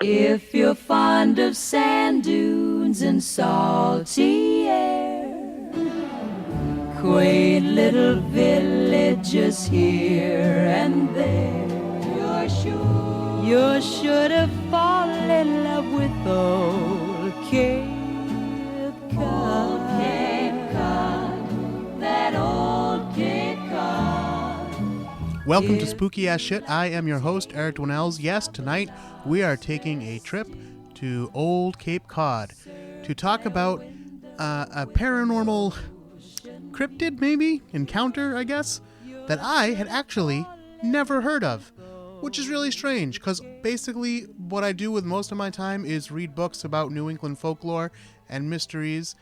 If you're fond of sand dunes and salty air, quaint little villages here and there, you're sure to fall in love with old Cape Cod. Old Cape Cod, that old Cape Cod. Welcome to Spooky Ass Shit. I am your host, Eric Dwinells. Yes, tonight we are taking a trip to Old Cape Cod to talk about a paranormal cryptid, maybe? Encounter, I guess, that I had actually never heard of. Which is really strange, because basically what I do with most of my time is read books about New England folklore and mysteries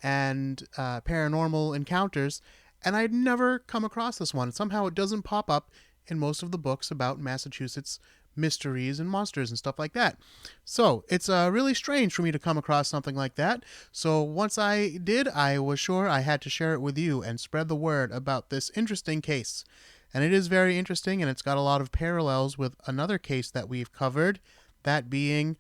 and paranormal encounters, and I'd never come across this one. Somehow it doesn't pop up in most of the books about Massachusetts mysteries and monsters and stuff like that. So it's really strange for me to come across something like that. So once I did, I was sure I had to share it with you and spread the word about this interesting case. And it is very interesting, and it's got a lot of parallels with another case that we've covered, that being,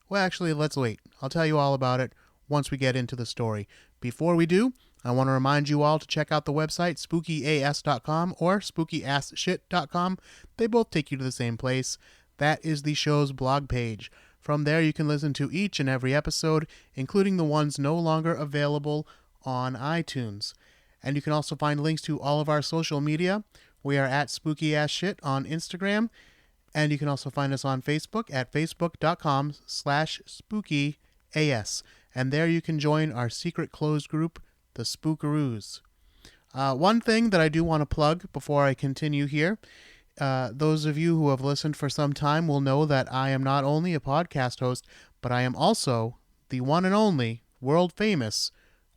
well, actually, let's wait. I'll tell you all about it once we get into the story. Before we do, I want to remind you all to check out the website, spookyas.com or spookyassshit.com. They both take you to the same place. That is the show's blog page. From there, you can listen to each and every episode, including the ones no longer available on iTunes. And you can also find links to all of our social media. We are at Spooky Ass Shit on Instagram, and you can also find us on Facebook at facebook.com/spookyas. And there you can join our secret closed group, the Spookaroos. One thing that I do want to plug before I continue here, those of you who have listened for some time will know that I am not only a podcast host, but I am also the one and only world-famous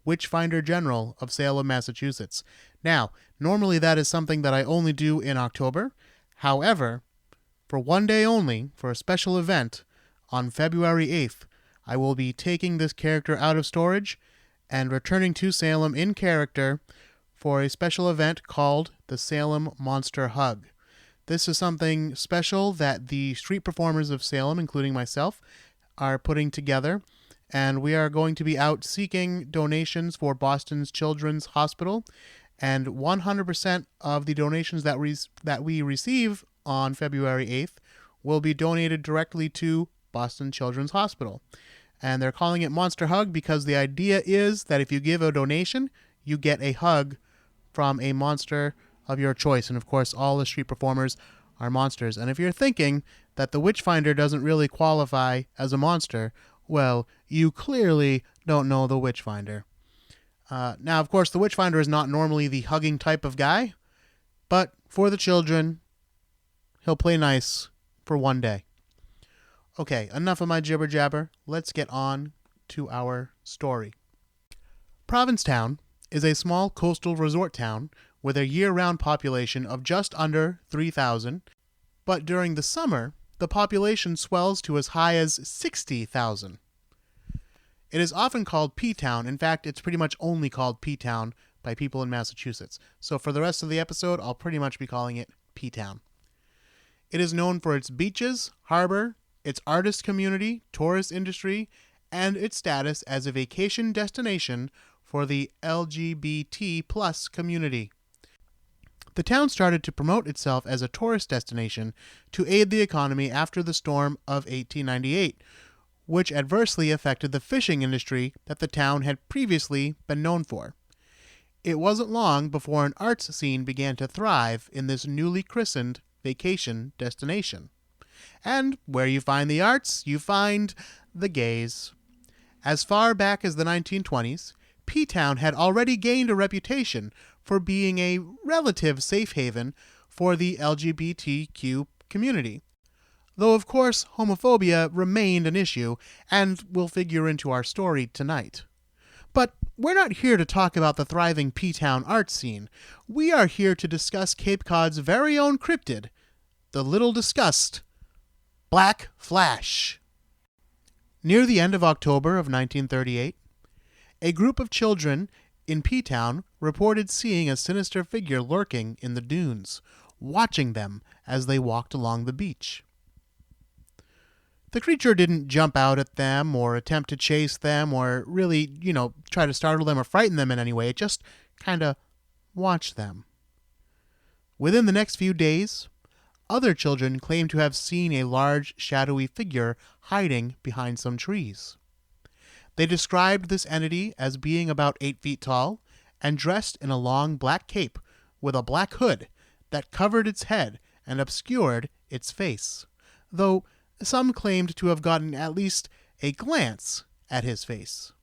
Witchfinder General of Salem, Massachusetts. Now, normally that is something that I only do in October. However, for one day only, for a special event, on February 8th, I will be taking this character out of storage and returning to Salem in character for a special event called the Salem Monster Hug. This is something special that the street performers of Salem, including myself, are putting together. And we are going to be out seeking donations for Boston's Children's Hospital. And 100% of the donations that we receive on February 8th will be donated directly to Boston Children's Hospital. And they're calling it Monster Hug because the idea is that if you give a donation, you get a hug from a monster of your choice. And of course, all the street performers are monsters. And if you're thinking that the Witchfinder doesn't really qualify as a monster, well, you clearly don't know the Witchfinder. Now, of course, the Witchfinder is not normally the hugging type of guy, but for the children, he'll play nice for one day. Okay, enough of my jibber-jabber. Let's get on to our story. Provincetown is a small coastal resort town with a year-round population of just under 3,000, but during the summer, the population swells to as high as 60,000. It is often called P-Town. In fact, it's pretty much only called P-Town by people in Massachusetts. So for the rest of the episode, I'll pretty much be calling it P-Town. It is known for its beaches, harbor, its artist community, tourist industry, and its status as a vacation destination for the LGBT+ community. The town started to promote itself as a tourist destination to aid the economy after the storm of 1898, which adversely affected the fishing industry that the town had previously been known for. It wasn't long before an arts scene began to thrive in this newly christened vacation destination. And where you find the arts, you find the gays. As far back as the 1920s, P-Town had already gained a reputation for being a relative safe haven for the LGBTQ community. Though, of course, homophobia remained an issue and will figure into our story tonight. But we're not here to talk about the thriving P-Town art scene. We are here to discuss Cape Cod's very own cryptid, the little discussed Black Flash. Near the end of October of 1938, A group of children in P-Town reported seeing a sinister figure lurking in the dunes, watching them as they walked along the beach. The creature didn't jump out at them or attempt to chase them or really, try to startle them or frighten them in any way. It just kind of watched them. Within the next few days, other children claimed to have seen a large, shadowy figure hiding behind some trees. They described this entity as being about 8 feet tall and dressed in a long black cape with a black hood that covered its head and obscured its face, though some claimed to have gotten at least a glance at his face.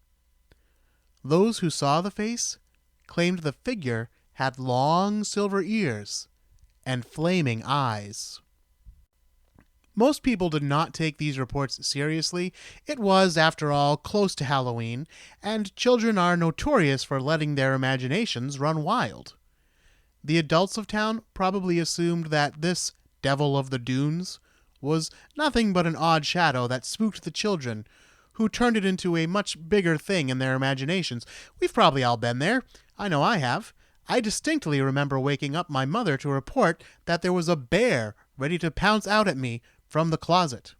Those who saw the face claimed the figure had long silver ears and flaming eyes. Most people did not take these reports seriously. It was, after all, close to Halloween, and children are notorious for letting their imaginations run wild. The adults of town probably assumed that this devil of the dunes was nothing but an odd shadow that spooked the children, who turned it into a much bigger thing in their imaginations. We've probably all been there. I know I have. I distinctly remember waking up my mother to report that there was a bear ready to pounce out at me from the closet.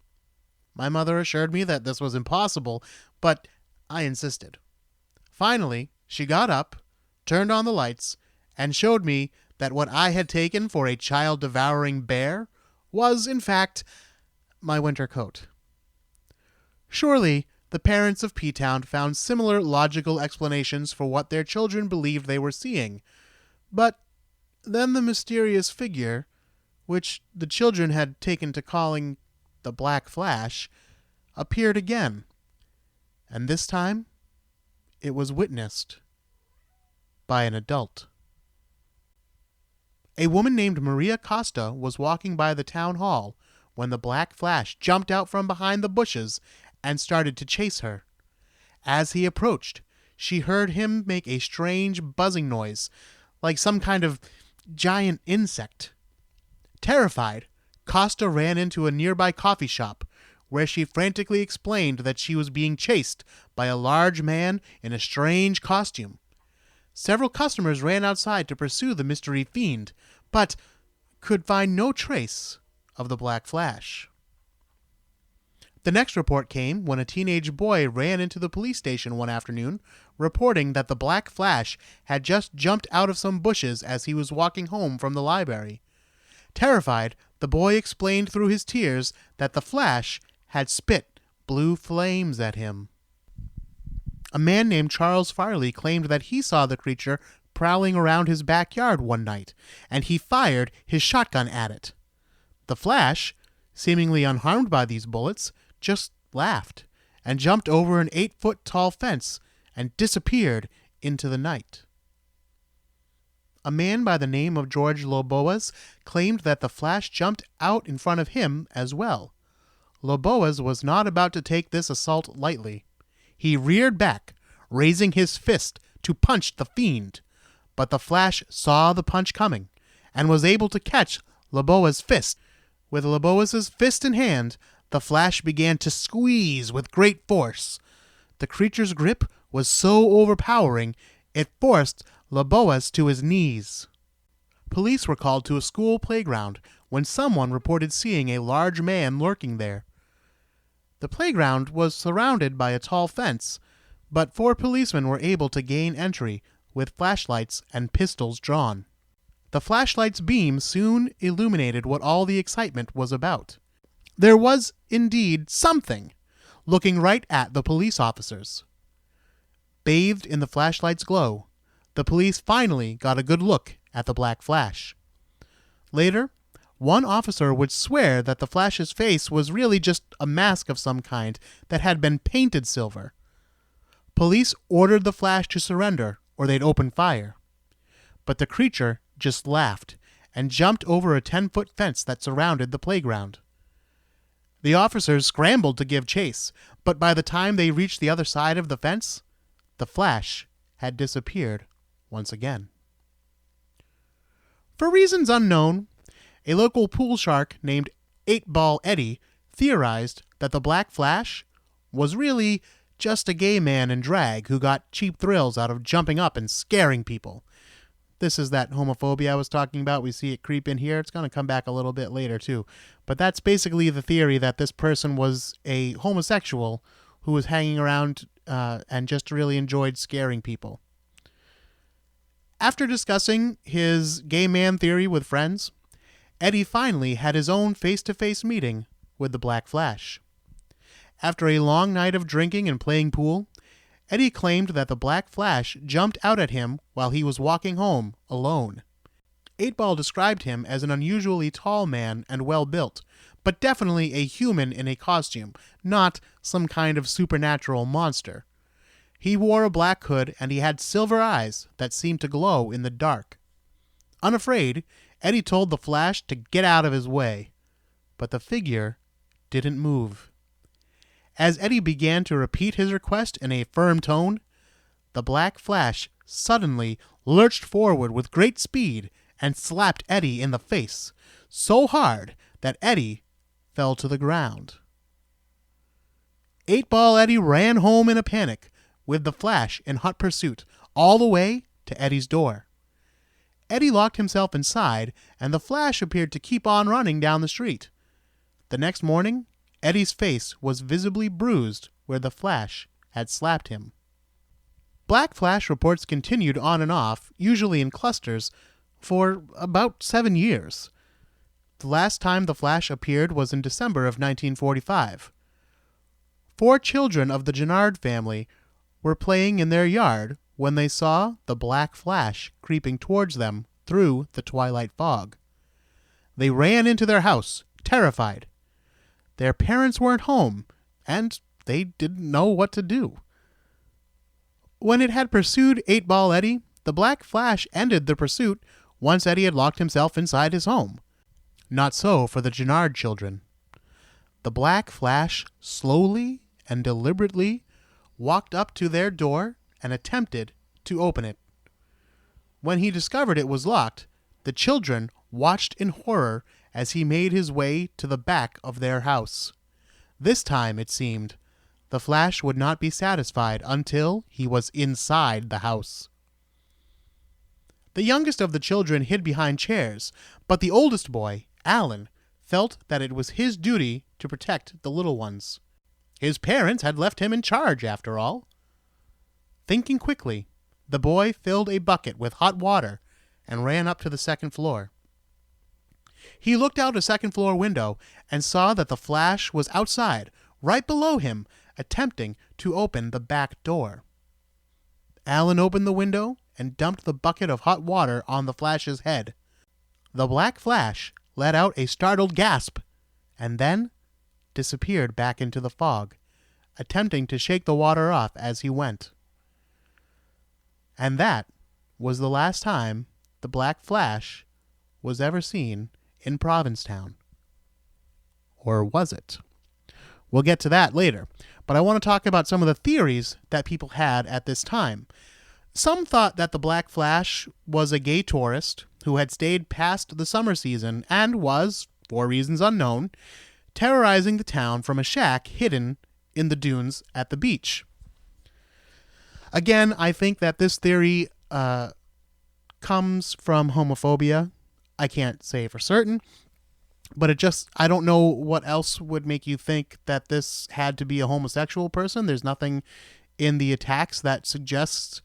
My mother assured me that this was impossible, but I insisted. Finally, she got up, turned on the lights, and showed me that what I had taken for a child-devouring bear was, in fact, my winter coat. Surely, the parents of P-Town found similar logical explanations for what their children believed they were seeing. But then the mysterious figure, which the children had taken to calling the Black Flash, appeared again. And this time, it was witnessed by an adult. A woman named Maria Costa was walking by the town hall when the Black Flash jumped out from behind the bushes and started to chase her. As he approached, she heard him make a strange buzzing noise, like some kind of giant insect. Terrified, Costa ran into a nearby coffee shop, where she frantically explained that she was being chased by a large man in a strange costume. Several customers ran outside to pursue the mystery fiend, but could find no trace of the Black Flash. The next report came when a teenage boy ran into the police station one afternoon, reporting that the Black Flash had just jumped out of some bushes as he was walking home from the library. Terrified, the boy explained through his tears that the Flash had spit blue flames at him. A man named Charles Farley claimed that he saw the creature prowling around his backyard one night, and he fired his shotgun at it. The Flash, seemingly unharmed by these bullets, just laughed and jumped over an 8-foot-tall fence and disappeared into the night. A man by the name of George Loboas claimed that the Flash jumped out in front of him as well. Loboas was not about to take this assault lightly. He reared back, raising his fist to punch the fiend, but the Flash saw the punch coming and was able to catch Loboas' fist. With Loboas' fist in hand, the Flash began to squeeze with great force. The creature's grip was so overpowering, it forced Loboas to his knees. Police were called to a school playground when someone reported seeing a large man lurking there. The playground was surrounded by a tall fence, but 4 policemen were able to gain entry with flashlights and pistols drawn. The flashlight's beam soon illuminated what all the excitement was about. There was, indeed, something looking right at the police officers. Bathed in the flashlight's glow, the police finally got a good look at the Black Flash. Later, one officer would swear that the Flash's face was really just a mask of some kind that had been painted silver. Police ordered the Flash to surrender or they'd open fire. But the creature just laughed and jumped over a 10-foot fence that surrounded the playground. The officers scrambled to give chase, but by the time they reached the other side of the fence, the Flash had disappeared once again. For reasons unknown, a local pool shark named 8-Ball Eddie theorized that the Black Flash was really just a gay man in drag who got cheap thrills out of jumping up and scaring people. This is that homophobia I was talking about. We see it creep in here. It's going to come back a little bit later, too. But that's basically the theory, that this person was a homosexual who was hanging around and just really enjoyed scaring people. After discussing his gay man theory with friends, Eddie finally had his own face-to-face meeting with the Black Flash. After a long night of drinking and playing pool, Eddie claimed that the Black Flash jumped out at him while he was walking home alone. 8-Ball described him as an unusually tall man and well-built, but definitely a human in a costume, not some kind of supernatural monster. He wore a black hood and he had silver eyes that seemed to glow in the dark. Unafraid, Eddie told the Flash to get out of his way, but the figure didn't move. As Eddie began to repeat his request in a firm tone, the Black Flash suddenly lurched forward with great speed and slapped Eddie in the face, so hard that Eddie fell to the ground. 8-Ball Eddie ran home in a panic, with the Flash in hot pursuit, all the way to Eddie's door. Eddie locked himself inside, and the Flash appeared to keep on running down the street. The next morning, Eddie's face was visibly bruised where the Flash had slapped him. Black Flash reports continued on and off, usually in clusters, for about 7 years. The last time the Flash appeared was in December of 1945. 4 children of the Gennard family were playing in their yard when they saw the Black Flash creeping towards them through the twilight fog. They ran into their house, terrified. Their parents weren't home, and they didn't know what to do. When it had pursued 8-Ball Eddie, the Black Flash ended the pursuit once Eddie had locked himself inside his home. Not so for the Gennard children. The Black Flash slowly and deliberately walked up to their door and attempted to open it. When he discovered it was locked, the children watched in horror as he made his way to the back of their house. This time, it seemed, the Flash would not be satisfied until he was inside the house. The youngest of the children hid behind chairs, but the oldest boy, Alan, felt that it was his duty to protect the little ones. His parents had left him in charge, after all. Thinking quickly, the boy filled a bucket with hot water and ran up to the second floor. He looked out a second-floor window and saw that the Flash was outside, right below him, attempting to open the back door. Alan opened the window and dumped the bucket of hot water on the Flash's head. The Black Flash let out a startled gasp and then disappeared back into the fog, attempting to shake the water off as he went. And that was the last time the Black Flash was ever seen in Provincetown. Or was it? We'll get to that later, but I want to talk about some of the theories that people had at this time. Some thought that the Black Flash was a gay tourist who had stayed past the summer season and was, for reasons unknown, terrorizing the town from a shack hidden in the dunes at the beach. Again, I think that this theory comes from homophobia. I can't say for certain, but I don't know what else would make you think that this had to be a homosexual person. There's nothing in the attacks that suggests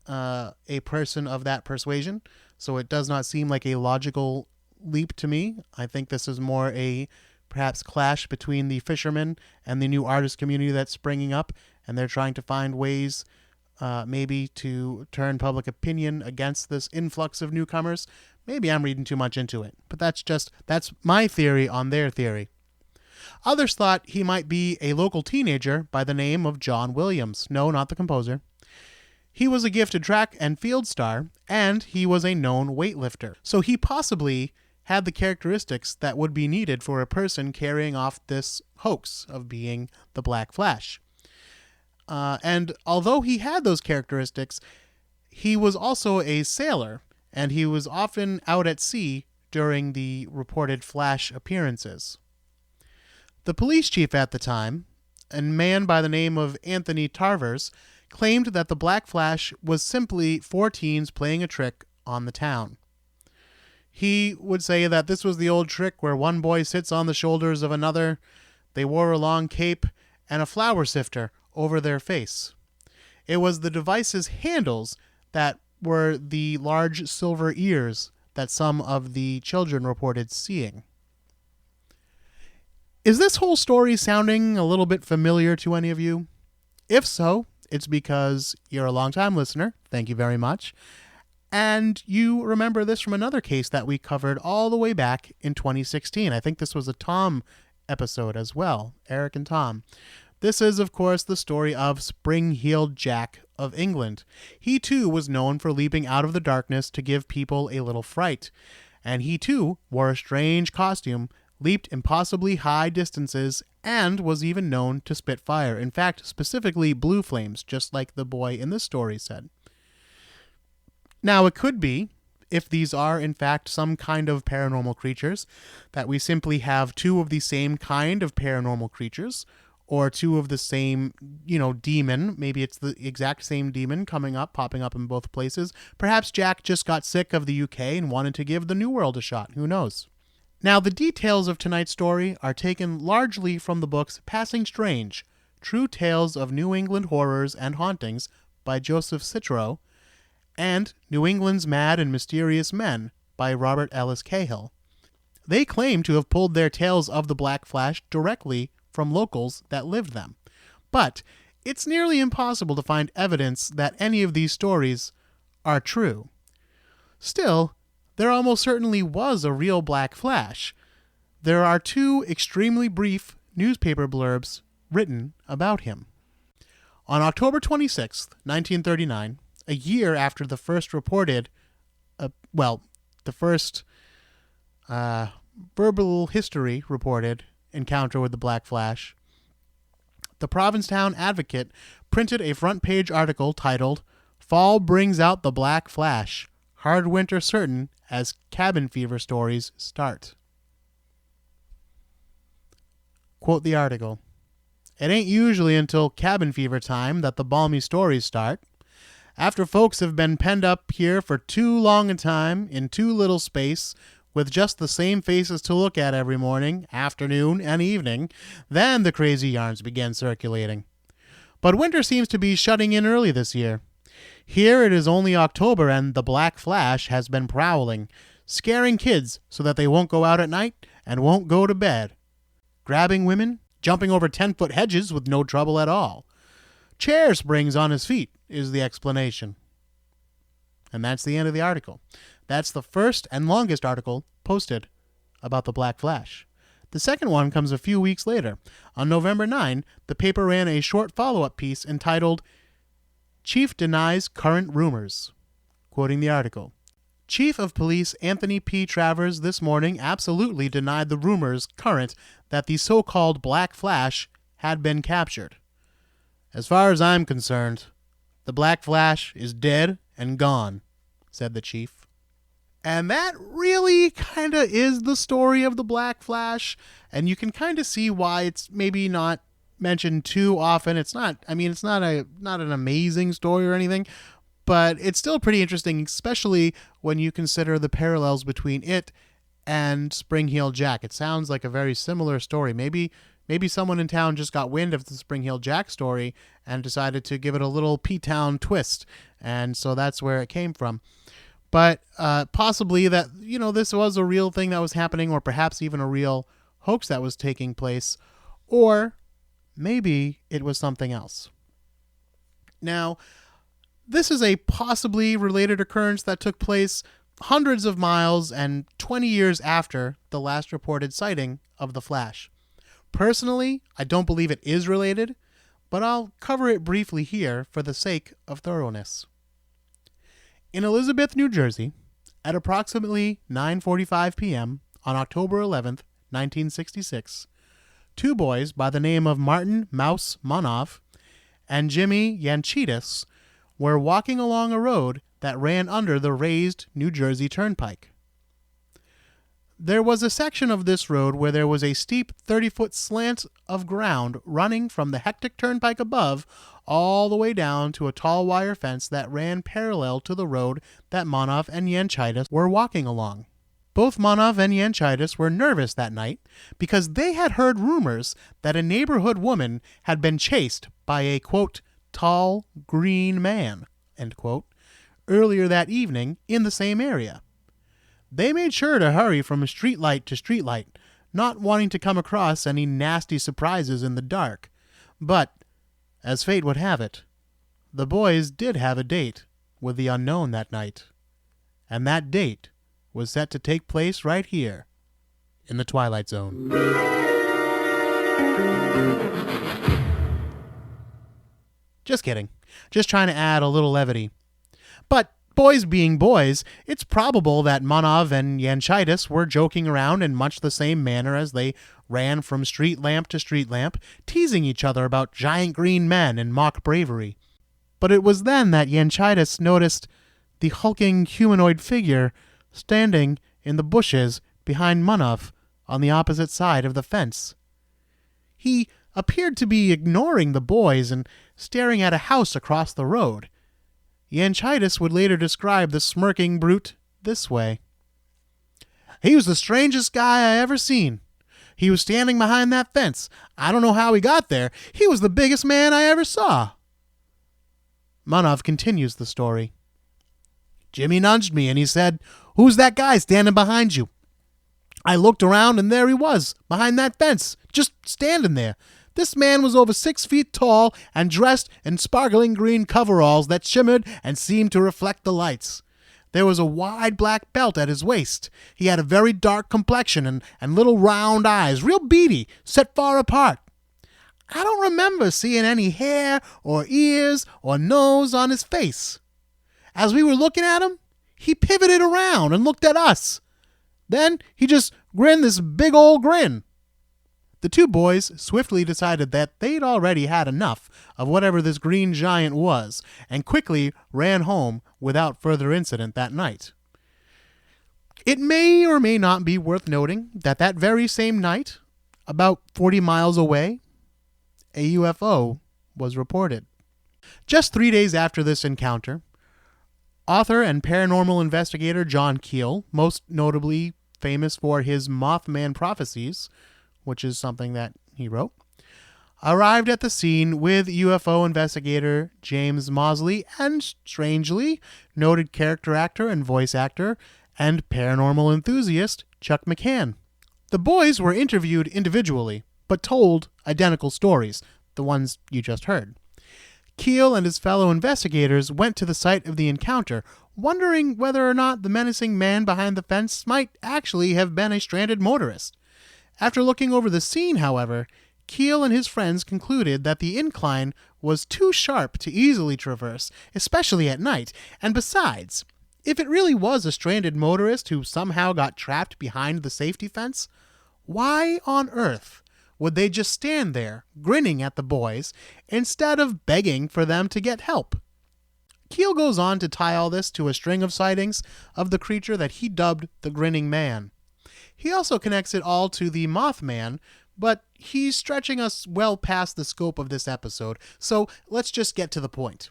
a person of that persuasion, so it does not seem like a logical leap to me. I think this is more a perhaps clash between the fishermen and the new artist community that's springing up, and they're trying to find ways maybe to turn public opinion against this influx of newcomers. Maybe I'm reading too much into it, but that's my theory on their theory. Others thought he might be a local teenager by the name of John Williams. No, not the composer. He was a gifted track and field star, and he was a known weightlifter. So he possibly had the characteristics that would be needed for a person carrying off this hoax of being the Black Flash. And although he had those characteristics, he was also a sailor, and he was often out at sea during the reported Flash appearances. The police chief at the time, a man by the name of Anthony Tarvers claimed that the Black Flash was simply 4 teens playing a trick on the town. He would say that this was the old trick where one boy sits on the shoulders of another, they wore a long cape and a flour sifter over their face. It was the device's handles that were the large silver ears that some of the children reported seeing. Is this whole story sounding a little bit familiar to any of you? If so, it's because you're a long-time listener. Thank you very much. And you remember this from another case that we covered all the way back in 2016. I think this was a Tom episode as well, Eric and Tom. This is, of course, the story of Spring-Heeled Jack of England. He, too, was known for leaping out of the darkness to give people a little fright. And he, too, wore a strange costume, leaped impossibly high distances, and was even known to spit fire. In fact, specifically blue flames, just like the boy in this story said. Now, it could be, if these are in fact some kind of paranormal creatures, that we simply have 2 of the same kind of paranormal creatures, or 2 of the same, demon. Maybe it's the exact same demon popping up in both places. Perhaps Jack just got sick of the UK and wanted to give the New World a shot. Who knows? Now, the details of tonight's story are taken largely from the books Passing Strange, True Tales of New England Horrors and Hauntings by Joseph Citro, and New England's Mad and Mysterious Men by Robert Ellis Cahill. They claim to have pulled their tales of the Black Flash directly from locals that lived them. But it's nearly impossible to find evidence that any of these stories are true. Still, there almost certainly was a real Black Flash. There are 2 extremely brief newspaper blurbs written about him. On October 26, 1939, a year after the first reported, verbal history reported encounter with the Black Flash, the Provincetown Advocate printed a front-page article titled, "Fall Brings Out the Black Flash. Hard Winter Certain as Cabin Fever Stories Start." Quote the article, "It ain't usually until cabin fever time that the balmy stories start. After folks have been penned up here for too long a time in too little space, with just the same faces to look at every morning, afternoon, and evening, then the crazy yarns begin circulating. But winter seems to be shutting in early this year. Here it is only October and the Black Flash has been prowling, scaring kids so that they won't go out at night and won't go to bed. Grabbing women, jumping over 10-foot hedges with no trouble at all. Chair springs on his feet is the explanation." And that's the end of the article. That's the first and longest article posted about the Black Flash. The second one comes a few weeks later. On November 9, the paper ran a short follow-up piece entitled, "Chief Denies Current Rumors." Quoting the article, "Chief of Police Anthony P. Travers this morning absolutely denied the rumors current that the so-called Black Flash had been captured. As far as I'm concerned, the Black Flash is dead and gone," said the chief. And that really kind of is the story of the Black Flash, and you can kind of see why it's maybe not mentioned too often. It's not an amazing story or anything, but it's still pretty interesting, especially when you consider the parallels between it and Spring-Heeled Jack. It sounds like a very similar story. Maybe someone in town just got wind of the Spring-Heeled Jack story and decided to give it a little P-Town twist, and so that's where it came from. But possibly that, this was a real thing that was happening, or perhaps even a real hoax that was taking place, or maybe it was something else. Now, this is a possibly related occurrence that took place hundreds of miles and 20 years after the last reported sighting of the Flash. Personally, I don't believe it is related, but I'll cover it briefly here for the sake of thoroughness. In Elizabeth, New Jersey, at approximately 9:45 p.m. on October 11th, 1966, 2 boys by the name of Martin Mouse Monov and Jimmy Yanchitis were walking along a road that ran under the raised New Jersey Turnpike. There was a section of this road where there was a steep 30-foot slant of ground running from the hectic turnpike above all the way down to a tall wire fence that ran parallel to the road that Manov and Yanchitis were walking along. Both Manov and Yanchitis were nervous that night because they had heard rumors that a neighborhood woman had been chased by a, quote, tall, green man, end quote, earlier that evening in the same area. They made sure to hurry from streetlight to streetlight, not wanting to come across any nasty surprises in the dark. But, as fate would have it, the boys did have a date with the unknown that night. And that date was set to take place right here, in the Twilight Zone. Just kidding. Just trying to add a little levity. But, boys being boys, it's probable that Manov and Yanchitis were joking around in much the same manner as they ran from street lamp to street lamp, teasing each other about giant green men and mock bravery. But it was then that Yanchitis noticed the hulking humanoid figure standing in the bushes behind Manov on the opposite side of the fence. He appeared to be ignoring the boys and staring at a house across the road. Yanchitis would later describe the smirking brute this way. "He was the strangest guy I ever seen. He was standing behind that fence. I don't know how he got there. He was the biggest man I ever saw." Manov continues the story. "Jimmy nudged me and he said, 'Who's that guy standing behind you?' I looked around and there he was, behind that fence, just standing there. This man was over 6 feet tall and dressed in sparkling green coveralls that shimmered and seemed to reflect the lights. There was a wide black belt at his waist. He had a very dark complexion and little round eyes, real beady, set far apart. I don't remember seeing any hair or ears or nose on his face. As we were looking at him, he pivoted around and looked at us. Then he just grinned this big old grin." The two boys swiftly decided that they'd already had enough of whatever this green giant was, and quickly ran home without further incident that night. It may or may not be worth noting that that very same night, about 40 miles away, a UFO was reported. Just 3 days after this encounter, author and paranormal investigator John Keel, most notably famous for his Mothman prophecies, which is something that he wrote, arrived at the scene with UFO investigator James Mosley and, strangely, noted character actor and voice actor and paranormal enthusiast Chuck McCann. The boys were interviewed individually, but told identical stories, the ones you just heard. Keel and his fellow investigators went to the site of the encounter, wondering whether or not the menacing man behind the fence might actually have been a stranded motorist. After looking over the scene, however, Keel and his friends concluded that the incline was too sharp to easily traverse, especially at night, and besides, if it really was a stranded motorist who somehow got trapped behind the safety fence, why on earth would they just stand there, grinning at the boys, instead of begging for them to get help? Keel goes on to tie all this to a string of sightings of the creature that he dubbed the Grinning Man. He also connects it all to the Mothman, but he's stretching us well past the scope of this episode, so let's just get to the point.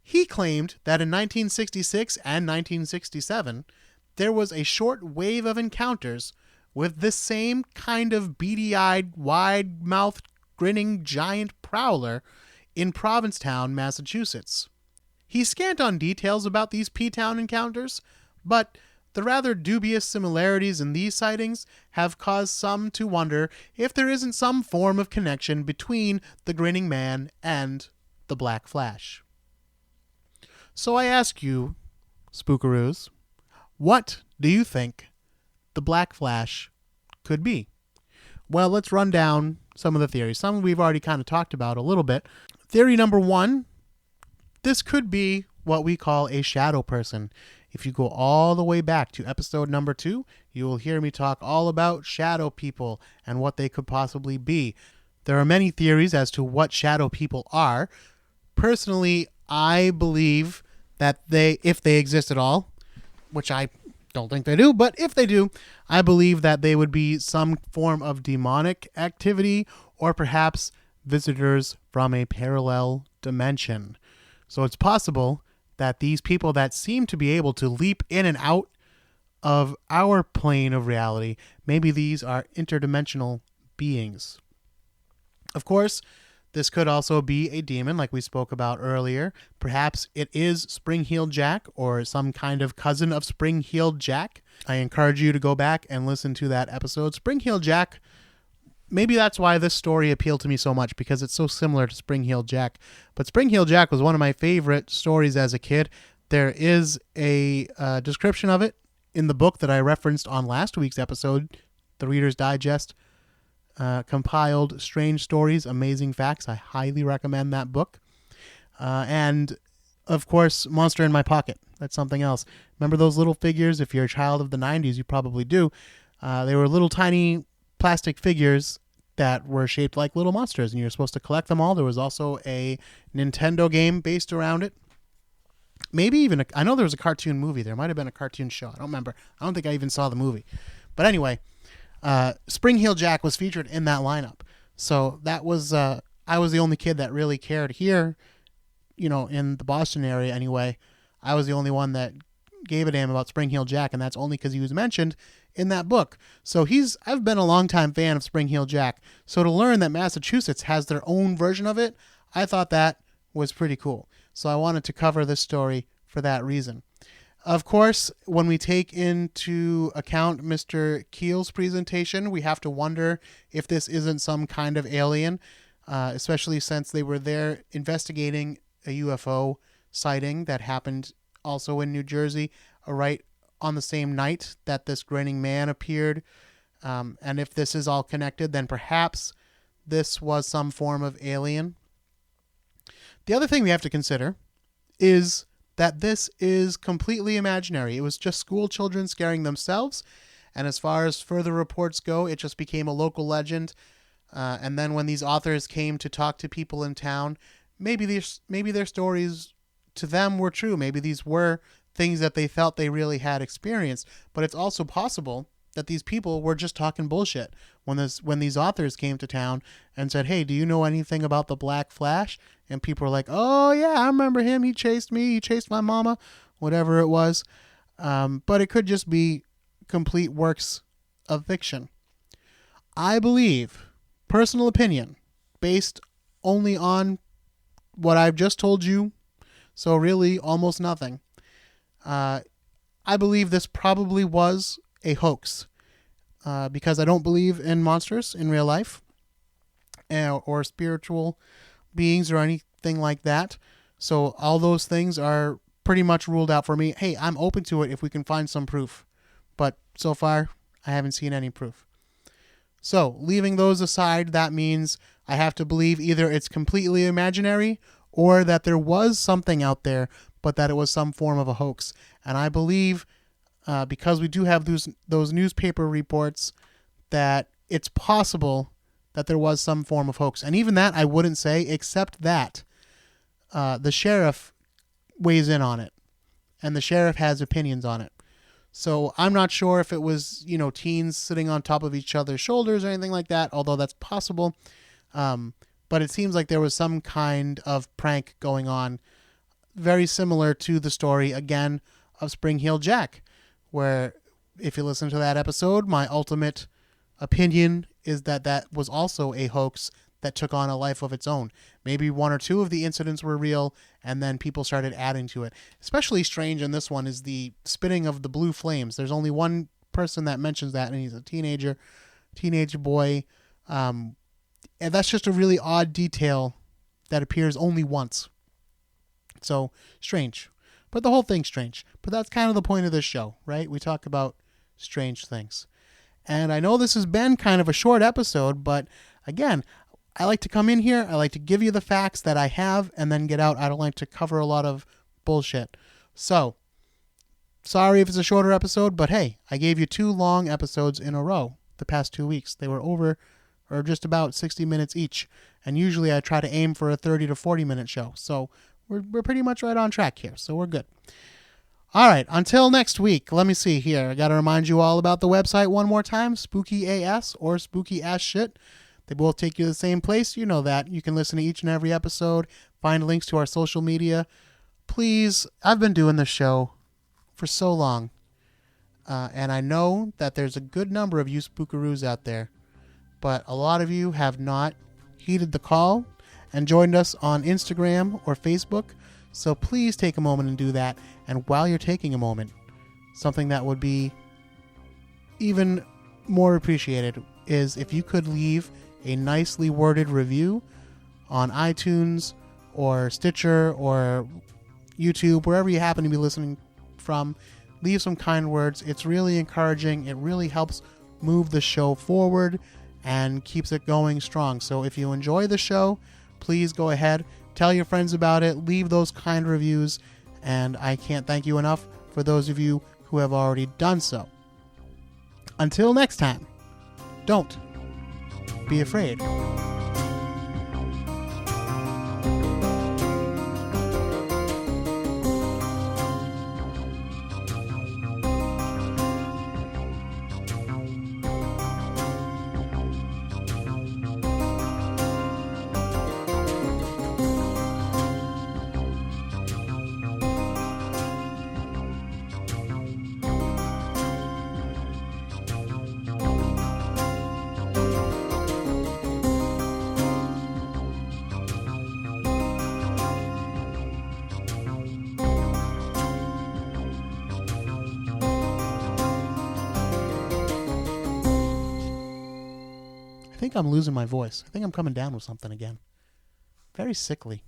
He claimed that in 1966 and 1967, there was a short wave of encounters with this same kind of beady-eyed, wide-mouthed, grinning giant prowler in Provincetown, Massachusetts. He's scant on details about these P-Town encounters, but the rather dubious similarities in these sightings have caused some to wonder if there isn't some form of connection between the Grinning Man and the Black Flash. So I ask you, Spookaroos, what do you think the Black Flash could be? Well, let's run down some of the theories. Some we've already kind of talked about a little bit. Theory number 1, this could be what we call a shadow person. If you go all the way back to episode number 2, you will hear me talk all about shadow people and what they could possibly be. There are many theories as to what shadow people are. Personally, I believe that if they exist at all, which I Don't think they do, but if they do, I believe that they would be some form of demonic activity or perhaps visitors from a parallel dimension. So it's possible that these people that seem to be able to leap in and out of our plane of reality, maybe these are interdimensional beings. Of course, this could also be a demon like we spoke about earlier. Perhaps it is Spring-Heeled Jack or some kind of cousin of Spring-Heeled Jack. I encourage you to go back and listen to that episode. Spring-Heeled Jack, maybe that's why this story appealed to me so much, because it's so similar to Spring-Heeled Jack. But Spring-Heeled Jack was one of my favorite stories as a kid. There is a description of it in the book that I referenced on last week's episode, the Reader's Digest, compiled Strange Stories, Amazing Facts. I highly recommend that book. And, of course, Monster in My Pocket. That's something else. Remember those little figures? If you're a child of the 90s, you probably do. They were little tiny plastic figures that were shaped like little monsters, and you were supposed to collect them all. There was also a Nintendo game based around it. Maybe even, I know there was a cartoon movie. There might have been a cartoon show. I don't remember. I don't think I even saw the movie. But anyway, Spring-Heeled Jack was featured in that lineup. So that was, I was the only kid that really cared here, in the Boston area anyway. I was the only one that gave a damn about Spring-Heeled Jack, and that's only because he was mentioned in that book. So I've been a longtime fan of Spring-Heeled Jack. So to learn that Massachusetts has their own version of it, I thought that was pretty cool. So I wanted to cover this story for that reason. Of course, when we take into account Mr. Keel's presentation, we have to wonder if this isn't some kind of alien, especially since they were there investigating a UFO sighting that happened also in New Jersey, right on the same night that this grinning man appeared. And if this is all connected, then perhaps this was some form of alien. The other thing we have to consider is that this is completely imaginary. It was just school children scaring themselves, and as far as further reports go, it just became a local legend. And then when these authors came to talk to people in town, maybe their stories to them were true. Maybe these were things that they felt they really had experienced. But it's also possible that these people were just talking bullshit when these authors came to town and said, "Hey, do you know anything about the Black Flash?" And people were like, "Oh yeah, I remember him. He chased me. He chased my mama," whatever it was. But it could just be complete works of fiction. I believe, personal opinion, based only on what I've just told you, so really almost nothing. I believe this probably was a hoax, because I don't believe in monsters in real life, or spiritual beings or anything like that. So all those things are pretty much ruled out for me. Hey, I'm open to it if we can find some proof, but so far I haven't seen any proof. So leaving those aside, that means I have to believe either it's completely imaginary or that there was something out there, but that it was some form of a hoax. And I believe, because we do have those newspaper reports, that it's possible that there was some form of hoax. And even that I wouldn't say, except that the sheriff weighs in on it, and the sheriff has opinions on it. So I'm not sure if it was, teens sitting on top of each other's shoulders or anything like that, although that's possible. But it seems like there was some kind of prank going on, very similar to the story, again, of Spring-Heeled Jack, where if you listen to that episode, my ultimate opinion is that that was also a hoax that took on a life of its own. Maybe one or two of the incidents were real, and then people started adding to it. Especially strange in this one is the spitting of the blue flames. There's only one person that mentions that, and he's a teenage boy. And that's just a really odd detail that appears only once. So, strange. But the whole thing's strange. But that's kind of the point of this show, right? We talk about strange things. And I know this has been kind of a short episode, but again, I like to come in here, I like to give you the facts that I have, and then get out. I don't like to cover a lot of bullshit. So, sorry if it's a shorter episode, but hey, I gave you 2 long episodes in a row the past 2 weeks. They were over, or just about 60 minutes each. And usually I try to aim for a 30 to 40 minute show. So we're pretty much right on track here. So we're good. All right, until next week, let me see here. I got to remind you all about the website one more time, Spooky AS or Spooky Ass Shit. They both take you to the same place. You know that. You can listen to each and every episode, find links to our social media. Please, I've been doing this show for so long, and I know that there's a good number of you spookaroos out there, but a lot of you have not heeded the call and joined us on Instagram or Facebook. So please take a moment and do that. And while you're taking a moment, something that would be even more appreciated is if you could leave a nicely worded review on iTunes or Stitcher or YouTube, wherever you happen to be listening from. Leave some kind words. It's really encouraging. It really helps move the show forward and keeps it going strong. So if you enjoy the show, please go ahead, tell your friends about it, leave those kind reviews, and I can't thank you enough for those of you who have already done so. Until next time, don't be afraid. I think I'm losing my voice. I think I'm coming down with something again. Very sickly.